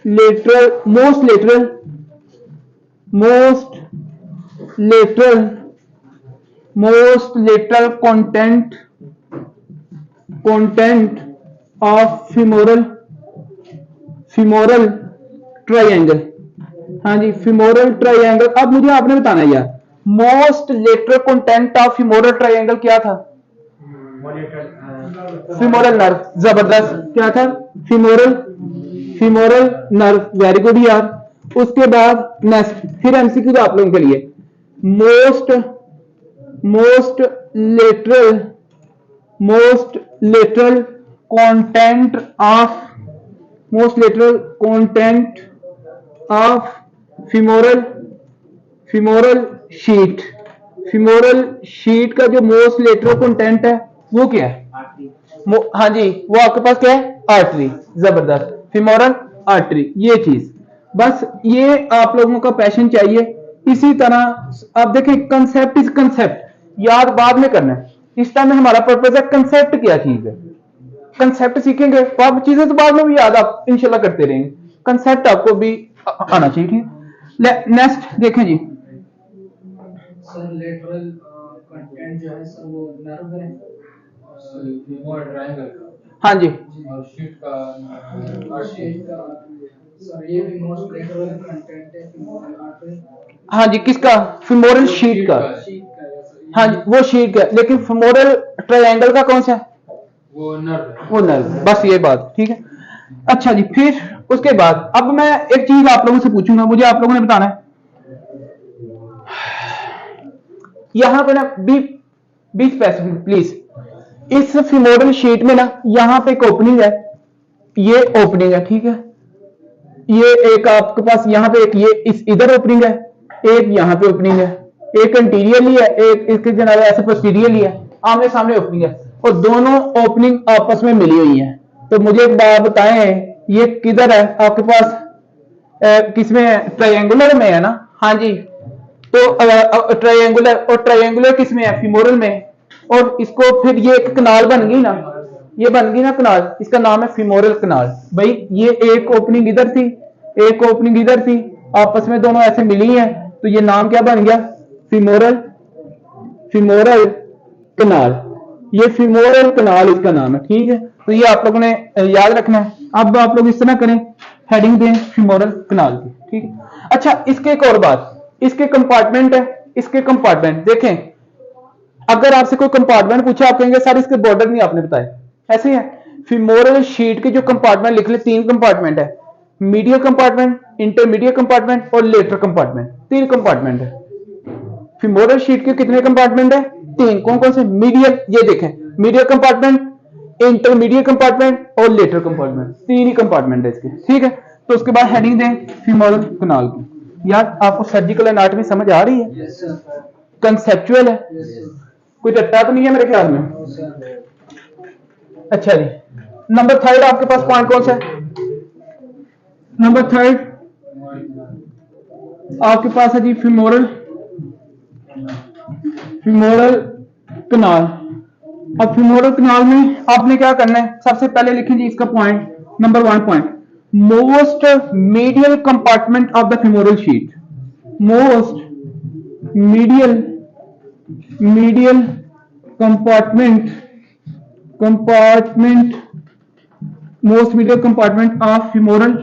lateral most, lateral most, lateral most lateral content, content of femoral, femoral triangle. हाँ जी फीमोरल ट्रायंगल। अब मुझे आपने बताना यार, most lateral content of femoral triangle क्या था? Femoral nerve. जबरदस्त, क्या था? Femoral, femoral nerve. Very good यार। उसके बाद नेक्स्ट फिर एमसीक्यू आप लोगों के लिए, most, most lateral, most lateral content of, most lateral content of femoral, femoral sheet. Femoral sheet का जो मोस्ट लेटरल कंटेंट है वो क्या है? हाँ जी वो आपके पास क्या है? आर्टरी। जबरदस्त, फीमोरल आर्टरी। ये चीज बस, ये आप लोगों का पैशन चाहिए। इसी तरह अब देखें कंसेप्ट इज कंसेप्ट, याद बाद में करना है। इस टाइम में हमारा पर्पज है कंसेप्ट क्या चीज है। कंसेप्ट सीखेंगे तो आप चीजें तो बाद में भी याद आप इंशाल्लाह करते रहेंगे। कंसेप्ट आपको भी आना चाहिए, ठीक। नेक्स्ट देखें जी, सर लेटरल कंटेंट जो है सर वो नर्व है और ट्रायंगल का। हाँ जी और शीट का, और शीट का सर ये भी मोस्ट लेटरल कंटेंट है फीमोरल आर्टरी। हाँ जी किसका? फीमोरल शीट का। शीट का है सर। हाँ जी वो शीट का, लेकिन फीमोरल ट्रायंगल का कौन सा? वो नर्व है। वो नर्व। बस ये बात ठीक है। अच्छा जी फिर उसके बाद अब मैं एक चीज आप लोगों से पूछूंगा, मुझे आप लोगों ने बताना है। यहां पे ना बी स्पेसिफिक प्लीज। इस फीमोरल शीट में ना यहां पे एक ओपनिंग है, ये ओपनिंग है, ठीक है। ये एक आपके पास यहां पे एक ये इस इधर ओपनिंग है, एक यहां पे ओपनिंग है, एक इंटीरियरली है, एक इसके जनाब ऐसे पोस्टीरियरली है, आमने सामने ओपनिंग है और दोनों ओपनिंग आपस में मिली हुई है। तो मुझे एक बात बताएं ये किधर है आपके पास? किसमें है? ट्रायंगुलर में है ना? हाँ जी तो ट्रायंगुलर, और ट्रायंगुलर किसमें है? फीमोरल में। और इसको फिर ये एक कनाल बन गई ना, ये बन गई ना कनाल, इसका नाम है फीमोरल कनाल। भाई ये एक ओपनिंग इधर थी, एक ओपनिंग इधर थी, आपस में दोनों ऐसे मिली हैं, तो ये नाम क्या बन गया? फीमोरल, फीमोरल कनाल। ये फीमोरल कनाल इसका नाम है, ठीक है। तो ये आप लोगों ने याद रखना है। अब आप लोग इस तरह करें, हेडिंग दें फीमोरल कनाल की, ठीक है। अच्छा इसके एक और बात, इसके कंपार्टमेंट है, इसके कंपार्टमेंट देखें। अगर आपसे कोई कंपार्टमेंट पूछा आप कहेंगे सर इसके बॉर्डर नहीं आपने बताए, ऐसे है। फीमोरल शीट के जो कंपार्टमेंट लिख ले, 3 कंपार्टमेंट है, मीडियल कंपार्टमेंट, इंटरमीडिएट कंपार्टमेंट और लेटर कंपार्टमेंट। 3 कंपार्टमेंट है फीमोरल शीट के। कितने कंपार्टमेंट है? 3। कौन कौन से? मीडियल, ये देखें मीडियल कंपार्टमेंट, इंटरमीडिएट कंपार्टमेंट और लेटर कंपार्टमेंट, 3 ही कंपार्टमेंट है इसके, ठीक है। तो उसके बाद हेडिंग दें फीमोरल कनाल की। यार आपको सर्जिकल एनाटॉमी समझ आ रही है? कंसेप्चुअल है, कोई रट्टा तो नहीं है मेरे ख्याल में। अच्छा जी नंबर 3 आपके पास पॉइंट कौन सा है? नंबर 3 आपके पास है जी फीमोरल, फीमोरल कनाल। अब फीमोरल कनाल में आपने क्या करना है? सबसे पहले लिखें जी इसका point number 1 point, most medial compartment of the femoral sheet, most medial medial compartment most medial compartment of femoral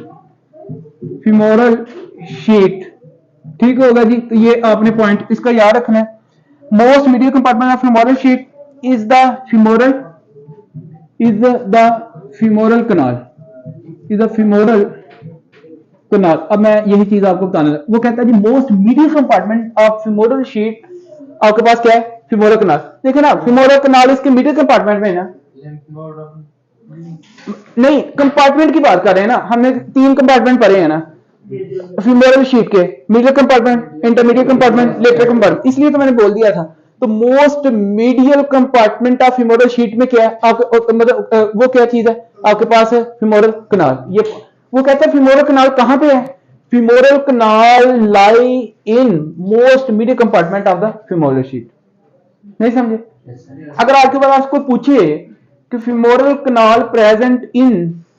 sheet। ठीक होगा जी, तो ये आपने पॉइंट इसका याद रखना है। Most medial compartment of femoral sheet is the femoral canal, is the femoral canal। अब मैं यही चीज आपको बताने लगा। वो कहता है जी most medial compartment of femoral sheet आपके पास क्या है, femoral canal। देखिए ना, femoral canal इसके मीडियल कंपार्टमेंट में है ना, नहीं कंपार्टमेंट की बात कर रहे हैं ना, हमने 3 कंपार्टमेंट पढ़े हैं ना femoral sheet के, medial compartment, intermediate compartment, lateral compartment, इसलिए तो मैंने बोल दिया था। तो most medial compartment of femoral sheet में क्या है आपके, मतलब वो क्या चीज है आपके पास है, femoral canal। ये वो कहता है femoral canal कहां पे है, femoral canal lie in most medial compartment of the femoral sheet। नहीं समझे? अगर आपके पास कोई पूछे कि femoral canal present in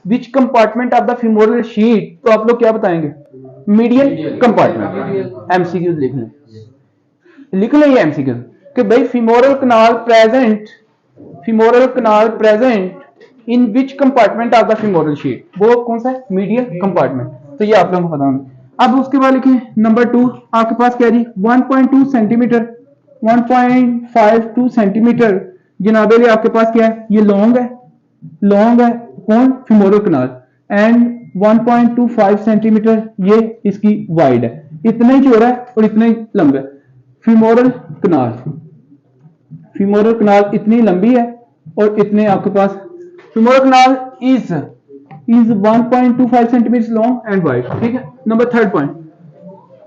which compartment of the femoral sheet, तो आप लोग क्या बताएंगे, medial compartment। MCQ लिख लें ये MCQ कि भाई femoral canal present in which compartment of the femoral sheet, वो कौन सा है, medial compartment। तो ये आप लोगों को पता होगा। अब उसके बाद लिखें नंबर 2 आपके पास क्या जी 1.2 सेंटीमीटर 1.52 सेंटीमीटर जनाबे लिए आपके पास क्या है, ये लॉन्ग है कौन, femoral canal, एंड 1.25 सेंटीमीटर ये इसकी वाइड है, इतना ही चौड़ा है और इतना ही लंबा है। femoral canal इतनी लंबी है और इतने आपके पास, femoral canal is 1.25 centimetre long and wide. ठीक है, नंबर 3rd पॉइंट।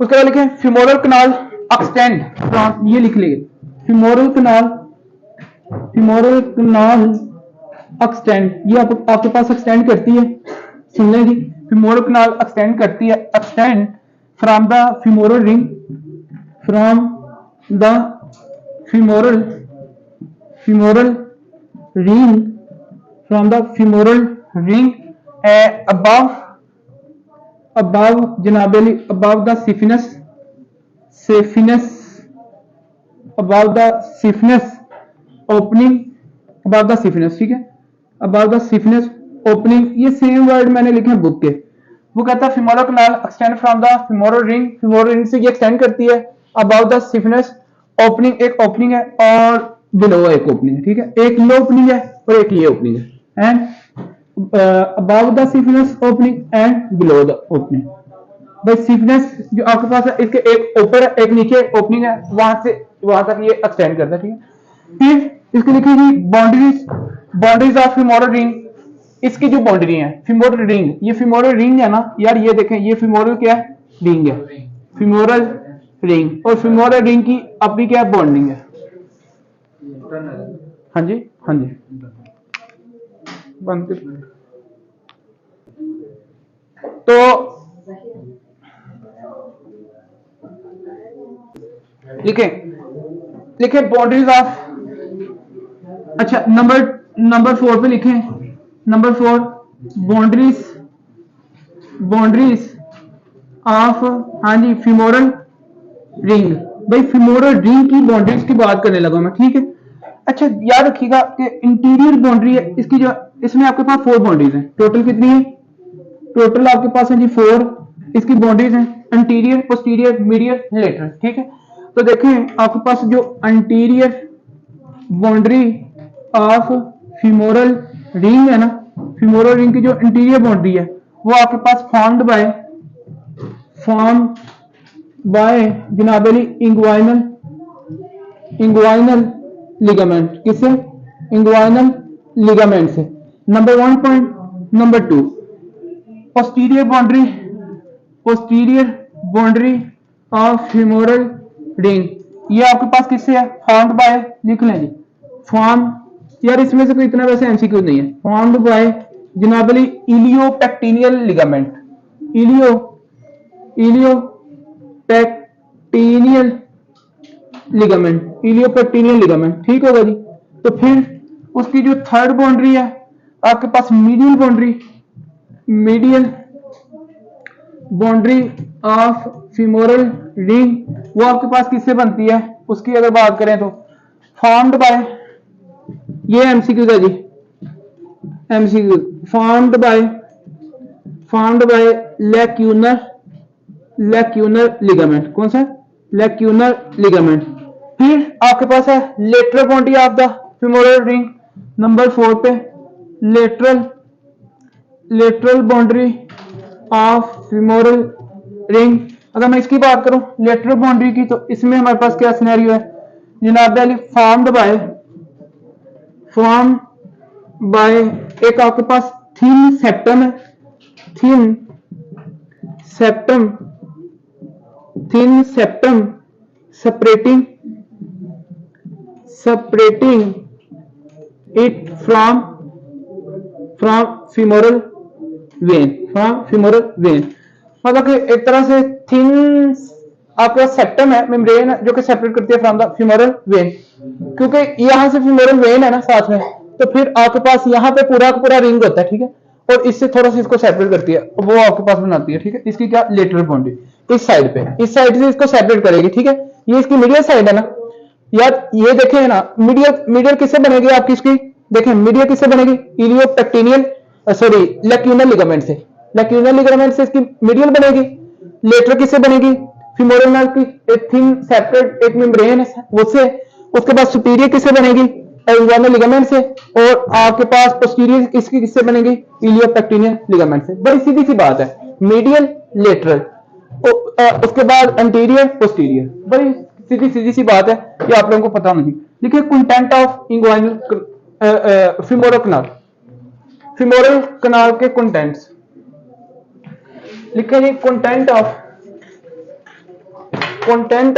उसके बाद लिखें femoral canal extend, ये लिख लीजिए femoral canal extend, ये आपके पास extend करती है, सुन लें जी, femoral canal extend करती है, extend from the femoral ring above जनाबेली above the saphenous opening, above the saphenous, ठीक है, above the saphenous opening, ये सेम वर्ड मैंने लिखे हैं बुक के। वो कहता है femoral canal extend from the femoral ring से ये extend करती है, above the saphenous opening एक opening है और below एक opening है। ठीक है, एक ये opening है और एक ये opening है, and above the saphenous opening and below the opening। भाई saphenous जो आपके पास है इसके एक ऊपर है एक नीचे opening है, वहां से वहां तक ये extend करता है। ठीक है, फिर इसके लिखिए बाउंड्रीज ऑफ femoral ring, इसकी जो बाउंड्री है femoral ring, ये femoral ring है ना यार, ये देखें ये femoral क्या है, रिंग है, femoral ring, और femoral ring की अपनी क्या बॉन्डिंग है। हाँ जी बंद कर। तो लिखें बाउंड्रीज ऑफ, अच्छा नंबर 4 पे लिखें, नंबर 4 बाउंड्रीज ऑफ, हाँ जी femoral ring। भाई femoral ring की बाउंड्रीज की बात करने लगा मैं। ठीक है, अच्छा याद रखिएगा कि इंटीरियर बाउंड्री है इसकी, जो इसमें आपके पास 4 बाउंड्रीज हैं, टोटल कितनी है, टोटल आपके पास है जी 4 इसकी बाउंड्रीज हैं, इंटीरियर, पोस्टीरियर, मीडियल, लेटरल। ठीक है, तो देखें आपके पास जो interior boundary of femoral ring है ना, femoral ring की जो इंटीरियर बाउंड्री है वो आपके पास फॉर्म्ड बाय जनाबेली इंग्वाइनल लिगामेंट, किससे, इंग्वाइनल लिगामेंट से। Number 1 point. Number 2 posterior boundary of femoral ring, ये आपके पास किससे है, फॉर्म्ड बाय, लिख लें जी फॉर्म, यार इसमें से कोई इतना वैसे एमसीक्यू नहीं है, फॉर्म्ड बाय जनाबली इलियोपेक्टिनियल लिगामेंट, इलियोपेक्टिनियल लिगामेंट। ठीक होगा जी। तो फिर उसकी जो 3rd बाउंड्री है आपके पास medial boundary of femoral ring, वो आपके पास किससे बनती है, उसकी अगर बात करें तो फॉर्म्ड बाय, ये एमसीक्यू है जी, एमसीक्यू फॉर्म्ड बाय लैक्यूनर लिगामेंट, कौन सा लैक्यूनर लिगामेंट। फिर आपके पास है lateral boundary of the femoral ring, number 4 पे lateral boundary of femoral ring. अगर मैं इसकी बात करूं लेटरल बाउंड्री की, तो इसमें हमारे पास क्या सिनेरियो है जनाब अली, फॉर्म्ड बाय एक आपके पास थिन सेप्टम है, thin septum separating it from femoral vein, मतलब कि एक तरह से थिन आपका सेप्टम है, मेम्ब्रेन है जो कि सेपरेट करती है फ्रॉम द फीमोरल वेन, क्योंकि यहां से फीमोरल वेन है ना साथ में, तो फिर आपके पास यहाँ पे पूरा का पूरा रिंग होता है, ठीक है, और इससे थोड़ा सा इसको सेपरेट करती है, वो आपके पास बनाती है, ठीक है। इसकी क्या लेटरल बाउंड्री इस साइड पे, इस साइड से इसको सेपरेट करेगी, ठीक है। ये इसकी मीडियल साइड है ना यार, ये देखें ना, मीडियल किससे बनेगी आपकी, इसकी देखें मीडियल किससे बनेगी, इलियोपेक्टिनियल सॉरी लैक्यूनर लिगामेंट से, लैक्यूनर लिगामेंट से इसकी मीडियल बनेगी। लेटरल किससे बनेगी, फीमोरल नर्व की एक थिन सेपरेट एक मेम्ब्रेन है उससे। उसके बाद सुपीरियर किससे बनेगी, इंग्वाइनल लिगामेंट से, और आपके पास पोस्टीरियर इसकी किससे बनेगी, इलियोपेक्टिनियल लिगामेंट से। बड़ी सीधी सी बात है, मीडियल लेटरल, उसके बाद एंटीरियर पोस्टीरियर, बड़ी सीधी सी बात है, ये आप लोगों को पता होनी चाहिए। देखिए कंटेंट ऑफ इंग्वाइनल फीमोरल कनाल के कंटेंट्स लिखे जी, कंटेंट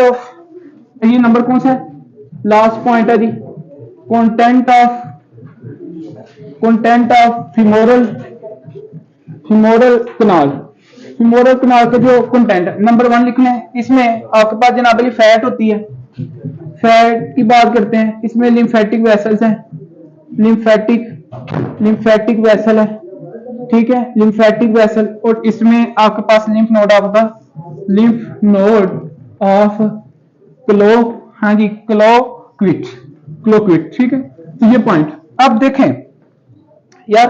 ऑफ ये नंबर कौन सा है, लास्ट पॉइंट है जी, कंटेंट ऑफ फीमोरल कनाल के जो कंटेंट है, नंबर 1 लिखना है। इसमें आपके पास जनाब अली फैट होती है, फैट की बात करते हैं, इसमें लिम्फेटिक वेसल्स हैं, लिम्फेटिक वेसल है, ठीक है, लिम्फेटिक वेसल, और इसमें आपके पास लिम्फ नोड ऑफ हाँ जी क्लोक्विट, ठीक है। तो ये पॉइंट अब देखें यार,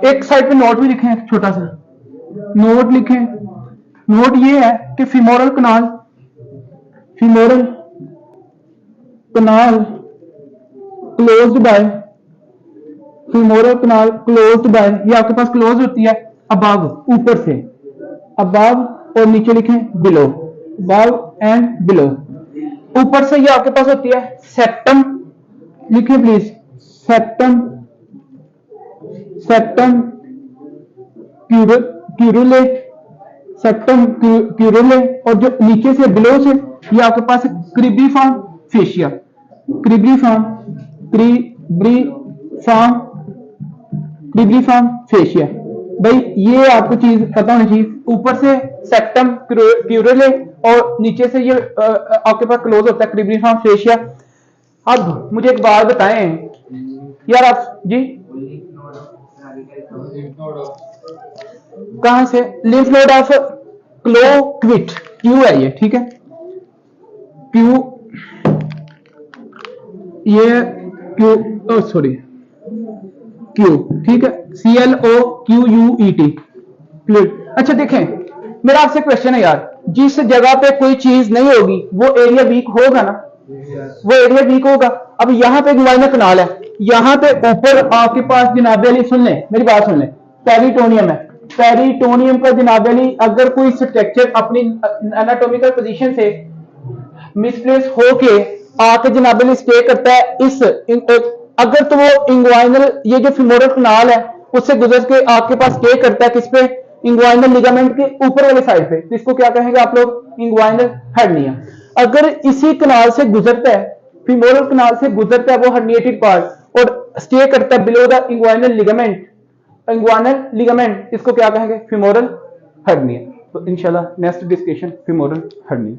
एक साइड पे नोट भी लिखें, छोटा सा नोट लिखें। नोट ये है कि फीमोरल कनाल क्लोज्ड बाय, ये आपके पास क्लोज होती है अबव, ऊपर से, अबव, और नीचे लिखें बिलो, अबव एंड बिलो। ऊपर से ये आपके पास होती है सेप्टम, लिखें प्लीज, सेप्टम क्यूरुले, और जो नीचे से बिलो से ये आपके पास क्रिब्रिफॉर्म फेशिया, क्रिब्रिफॉर्म फेशिया। भाई ये आपको चीज पता होनी चाहिए, ऊपर से सेप्टम क्यूरुले और नीचे से ये आपके पास क्लोज होता है क्रिब्रिफॉर्म फेशिया। अब मुझे एक बात बताएं यार आप जी, कहां से, लिम्फ नोड ऑफ क्लोक्विट, क्यू है ये, ठीक है, क्यू, ये क्यू सॉरी क्यू, ठीक है, CLOQUET। अच्छा देखें, मेरा आपसे क्वेश्चन है यार, जिस जगह पे कोई चीज नहीं होगी वो एरिया वीक होगा ना, वो एरिया वीक होगा। अब यहाँ पे इंग्वाइनल कनाल है, यहाँ पे ऊपर आपके पास जनाब अली सुन लें, मेरी बात सुन लें, पेरिटोनियम है, पेरिटोनियम का जनाब अली अगर कोई स्ट्रक्चर अपनी एनाटॉमिकल पोजीशन से मिसप्लेस होके आके जनाब अली स्टे करता है इस अगर तो वो इंग्वाइनल ये जो फीमोरल कनाल है उससे गुजर के आपके पास स्टे करता है किस पे, इंग्वाइनल लिगामेंट के ऊपर वाले साइड पे, इसको क्या कहेंगे आप लोग, इंग्वाइनल हर्निया। अगर इसी कनाल से गुजरता है, फीमोरल कनाल से गुजरता है वो हर्निएटेड पार्ट और स्टे करता है बिलो द इंग्वाइनल लिगामेंट, इसको क्या कहेंगे, फीमोरल हर्निया। तो इंशाल्लाह नेक्स्ट डिस्कशन फीमोरल हर्निया।